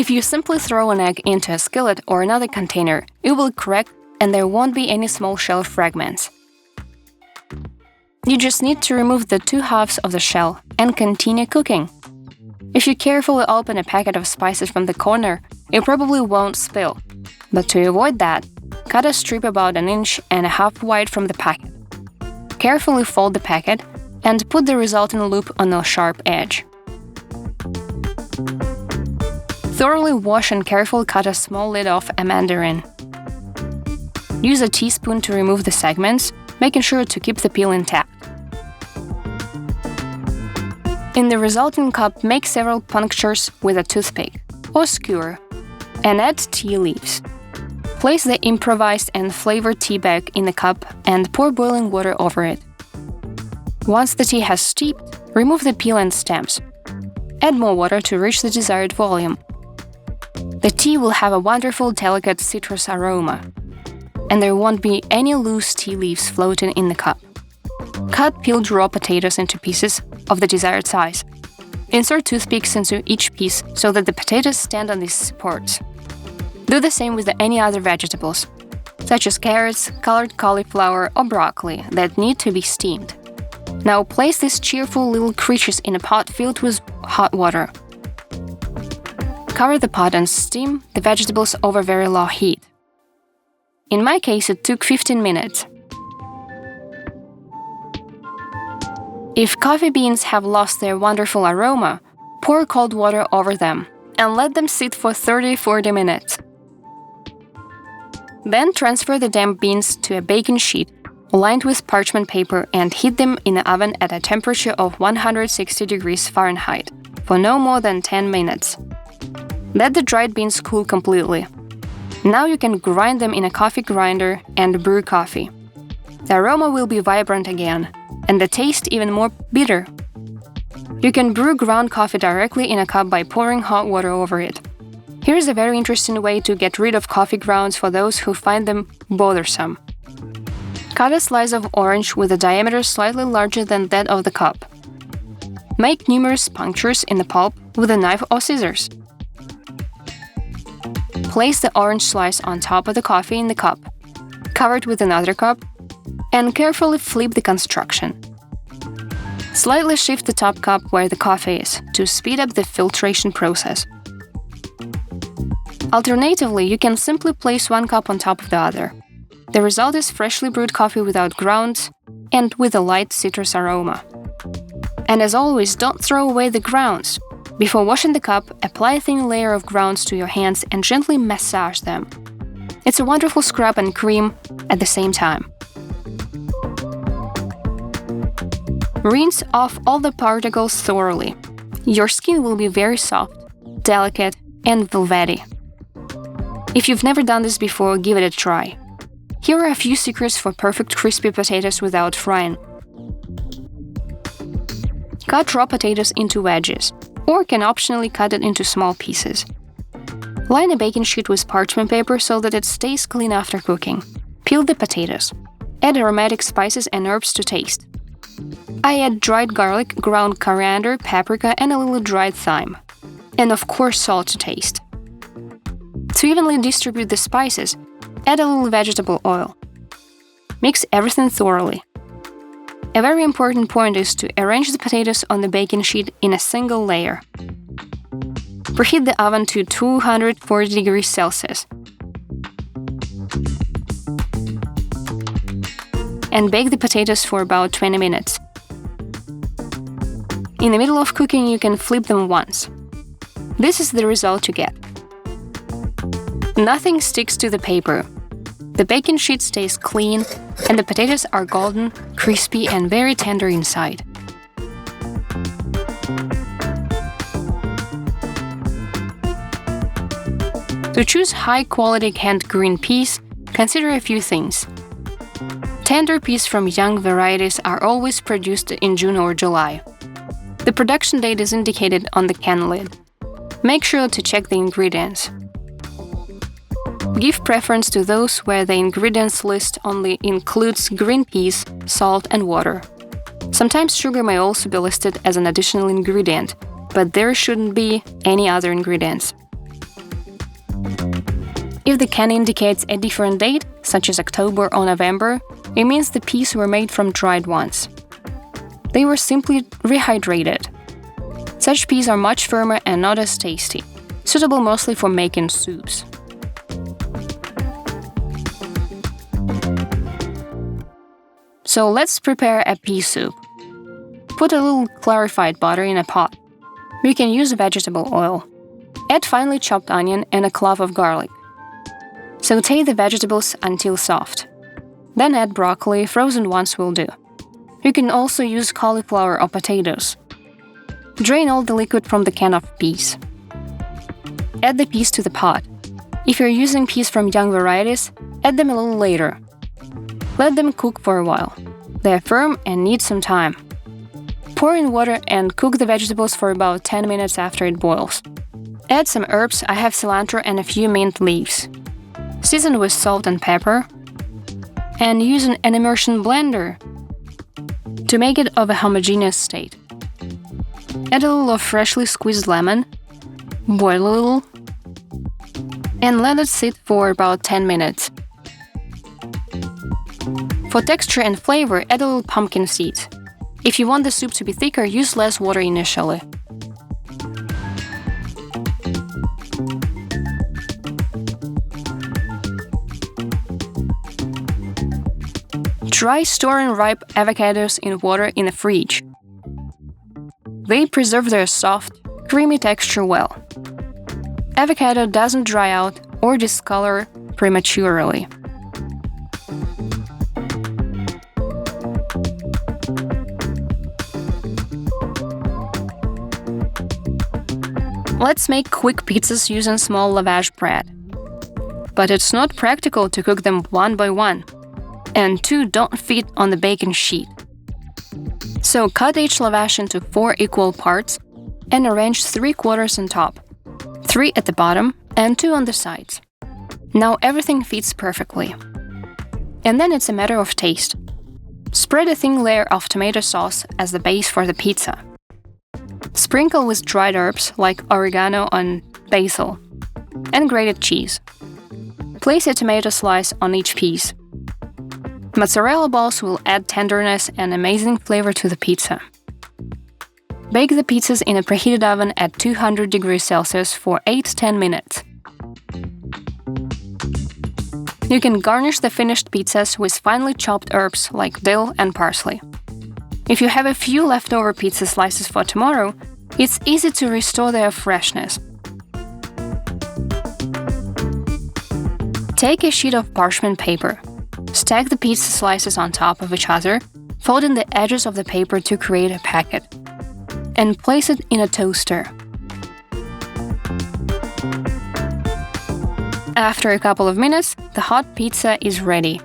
If you simply throw an egg into a skillet or another container, it will crack and there won't be any small shell fragments. You just need to remove the two halves of the shell and continue cooking. If you carefully open a packet of spices from the corner, it probably won't spill. But to avoid that, cut a strip about 1.5 inches wide from the packet. Carefully fold the packet and put the resulting loop on a sharp edge. Thoroughly wash and carefully cut a small lid off a mandarin. Use a teaspoon to remove the segments, making sure to keep the peel intact. In the resulting cup, make several punctures with a toothpick or skewer and add tea leaves. Place the improvised and flavored tea bag in the cup and pour boiling water over it. Once the tea has steeped, remove the peel and stems. Add more water to reach the desired volume. The tea will have a wonderful, delicate citrus aroma, and there won't be any loose tea leaves floating in the cup. Cut peeled raw potatoes into pieces of the desired size. Insert toothpicks into each piece so that the potatoes stand on these supports. Do the same with any other vegetables, such as carrots, colored cauliflower, or broccoli that need to be steamed. Now place these cheerful little creatures in a pot filled with hot water. Cover the pot and steam the vegetables over very low heat. In my case, it took 15 minutes. If coffee beans have lost their wonderful aroma, pour cold water over them and let them sit for 30-40 minutes. Then transfer the damp beans to a baking sheet lined with parchment paper and heat them in the oven at a temperature of 160 degrees Fahrenheit for no more than 10 minutes. Let the dried beans cool completely. Now you can grind them in a coffee grinder and brew coffee. The aroma will be vibrant again, and the taste even more bitter. You can brew ground coffee directly in a cup by pouring hot water over it. Here's a very interesting way to get rid of coffee grounds for those who find them bothersome. Cut a slice of orange with a diameter slightly larger than that of the cup. Make numerous punctures in the pulp with a knife or scissors. Place the orange slice on top of the coffee in the cup, cover it with another cup, and carefully flip the construction. Slightly shift the top cup where the coffee is to speed up the filtration process. Alternatively, you can simply place one cup on top of the other. The result is freshly brewed coffee without grounds and with a light citrus aroma. And as always, don't throw away the grounds. Before washing the cup, apply a thin layer of grounds to your hands and gently massage them. It's a wonderful scrub and cream at the same time. Rinse off all the particles thoroughly. Your skin will be very soft, delicate, and velvety. If you've never done this before, give it a try. Here are a few secrets for perfect crispy potatoes without frying. Cut raw potatoes into wedges, or can optionally cut it into small pieces. Line a baking sheet with parchment paper so that it stays clean after cooking. Peel the potatoes. Add aromatic spices and herbs to taste. I add dried garlic, ground coriander, paprika, and a little dried thyme. And of course, salt to taste. To evenly distribute the spices, add a little vegetable oil. Mix everything thoroughly. A very important point is to arrange the potatoes on the baking sheet in a single layer. Preheat the oven to 240 degrees Celsius. And bake the potatoes for about 20 minutes. In the middle of cooking, you can flip them once. This is the result you get. Nothing sticks to the paper. The baking sheet stays clean, and the potatoes are golden, crispy, and very tender inside. To choose high-quality canned green peas, consider a few things. Tender peas from young varieties are always produced in June or July. The production date is indicated on the can lid. Make sure to check the ingredients. Give preference to those where the ingredients list only includes green peas, salt, and water. Sometimes sugar may also be listed as an additional ingredient, but there shouldn't be any other ingredients. If the can indicates a different date, such as October or November, it means the peas were made from dried ones. They were simply rehydrated. Such peas are much firmer and not as tasty, suitable mostly for making soups. So let's prepare a pea soup. Put a little clarified butter in a pot. You can use vegetable oil. Add finely chopped onion and a clove of garlic. Sauté the vegetables until soft. Then add broccoli, frozen ones will do. You can also use cauliflower or potatoes. Drain all the liquid from the can of peas. Add the peas to the pot. If you're using peas from young varieties, add them a little later. Let them cook for a while. They are firm and need some time. Pour in water and cook the vegetables for about 10 minutes after it boils. Add some herbs. I have cilantro and a few mint leaves. Season with salt and pepper. And use an immersion blender to make it of a homogeneous state. Add a little of freshly squeezed lemon. Boil a little. And let it sit for about 10 minutes. For texture and flavor, add a little pumpkin seeds. If you want the soup to be thicker, use less water initially. Dry store ripe avocados in water in the fridge. They preserve their soft, creamy texture well. Avocado doesn't dry out or discolor prematurely. Let's make quick pizzas using small lavash bread. But it's not practical to cook them one by one, and two don't fit on the baking sheet. So cut each lavash into 4 equal parts and arrange 3 quarters on top, 3 at the bottom and 2 on the sides. Now everything fits perfectly. And then it's a matter of taste. Spread a thin layer of tomato sauce as the base for the pizza. Sprinkle with dried herbs like oregano and basil, and grated cheese. Place a tomato slice on each piece. Mozzarella balls will add tenderness and amazing flavor to the pizza. Bake the pizzas in a preheated oven at 200 degrees Celsius for 8–10 minutes. You can garnish the finished pizzas with finely chopped herbs like dill and parsley. If you have a few leftover pizza slices for tomorrow, it's easy to restore their freshness. Take a sheet of parchment paper. Stack the pizza slices on top of each other, folding the edges of the paper to create a packet, and place it in a toaster. After a couple of minutes, the hot pizza is ready.